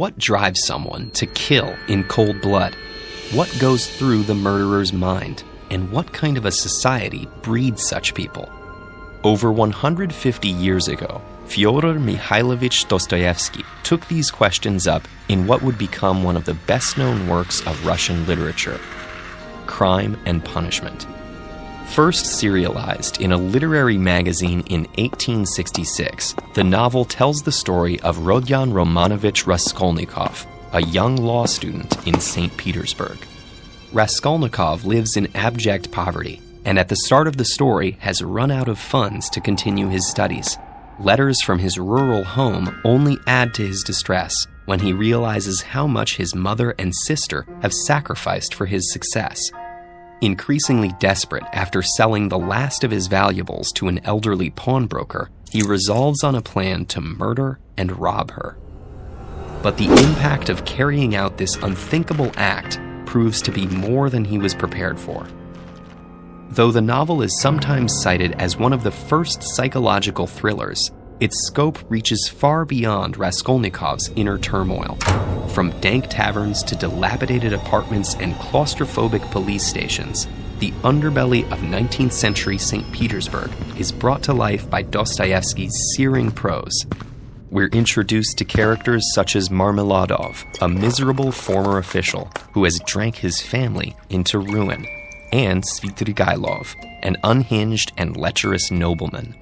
What drives someone to kill in cold blood? What goes through the murderer's mind? And what kind of a society breeds such people? Over 150 years ago, Fyodor Mikhailovich Dostoevsky took these questions up in what would become one of the best-known works of Russian literature, Crime and Punishment. First serialized in a literary magazine in 1866, the novel tells the story of Rodion Romanovich Raskolnikov, a young law student in St. Petersburg. Raskolnikov lives in abject poverty, and at the start of the story has run out of funds to continue his studies. Letters from his rural home only add to his distress when he realizes how much his mother and sister have sacrificed for his success. Increasingly desperate after selling the last of his valuables to an elderly pawnbroker, he resolves on a plan to murder and rob her. But the impact of carrying out this unthinkable act proves to be more than he was prepared for. Though the novel is sometimes cited as one of the first psychological thrillers, its scope reaches far beyond Raskolnikov's inner turmoil. From dank taverns to dilapidated apartments and claustrophobic police stations, the underbelly of 19th century St. Petersburg is brought to life by Dostoevsky's searing prose. We're introduced to characters such as Marmeladov, a miserable former official who has drank his family into ruin, and Svidrigailov, an unhinged and lecherous nobleman.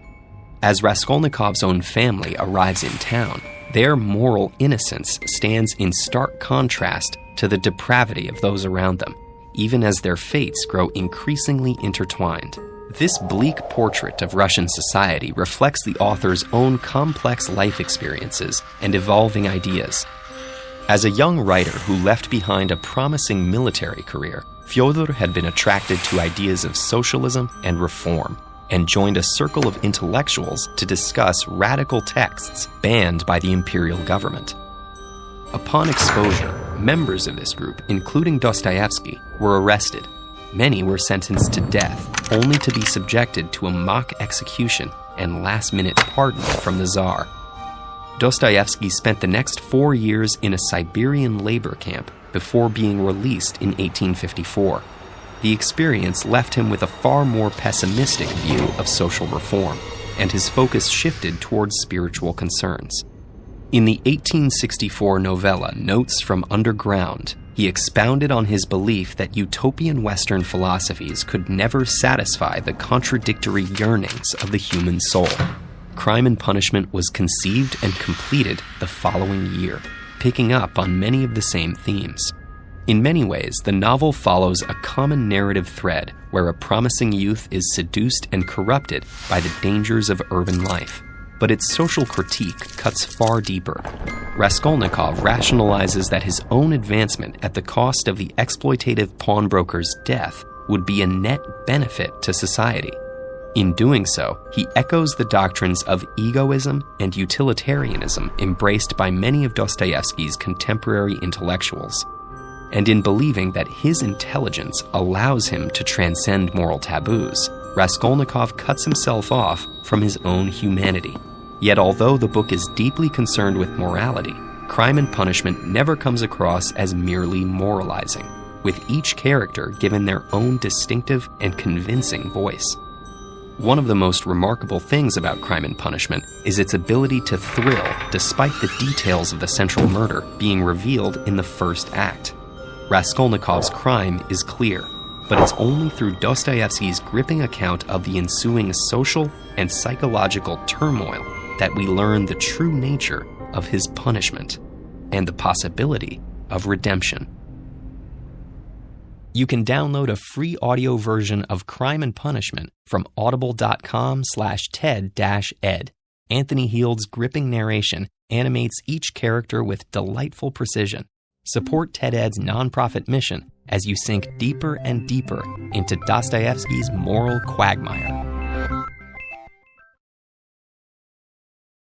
As Raskolnikov's own family arrives in town, their moral innocence stands in stark contrast to the depravity of those around them, even as their fates grow increasingly intertwined. This bleak portrait of Russian society reflects the author's own complex life experiences and evolving ideas. As a young writer who left behind a promising military career, Fyodor had been attracted to ideas of socialism and reform, and joined a circle of intellectuals to discuss radical texts banned by the imperial government. Upon exposure, members of this group, including Dostoevsky, were arrested. Many were sentenced to death, only to be subjected to a mock execution and last-minute pardon from the Tsar. Dostoevsky spent the next 4 years in a Siberian labor camp before being released in 1854. The experience left him with a far more pessimistic view of social reform, and his focus shifted towards spiritual concerns. In the 1864 novella Notes from Underground, he expounded on his belief that utopian Western philosophies could never satisfy the contradictory yearnings of the human soul. Crime and Punishment was conceived and completed the following year, picking up on many of the same themes. In many ways, the novel follows a common narrative thread where a promising youth is seduced and corrupted by the dangers of urban life. But its social critique cuts far deeper. Raskolnikov rationalizes that his own advancement at the cost of the exploitative pawnbroker's death would be a net benefit to society. In doing so, he echoes the doctrines of egoism and utilitarianism embraced by many of Dostoevsky's contemporary intellectuals. And in believing that his intelligence allows him to transcend moral taboos, Raskolnikov cuts himself off from his own humanity. Yet although the book is deeply concerned with morality, Crime and Punishment never comes across as merely moralizing, with each character given their own distinctive and convincing voice. One of the most remarkable things about Crime and Punishment is its ability to thrill despite the details of the central murder being revealed in the first act. Raskolnikov's crime is clear, but it's only through Dostoevsky's gripping account of the ensuing social and psychological turmoil that we learn the true nature of his punishment and the possibility of redemption. You can download a free audio version of Crime and Punishment from audible.com/TED-Ed. Anthony Heald's gripping narration animates each character with delightful precision. Support TED-Ed's nonprofit mission as you sink deeper and deeper into Dostoevsky's moral quagmire.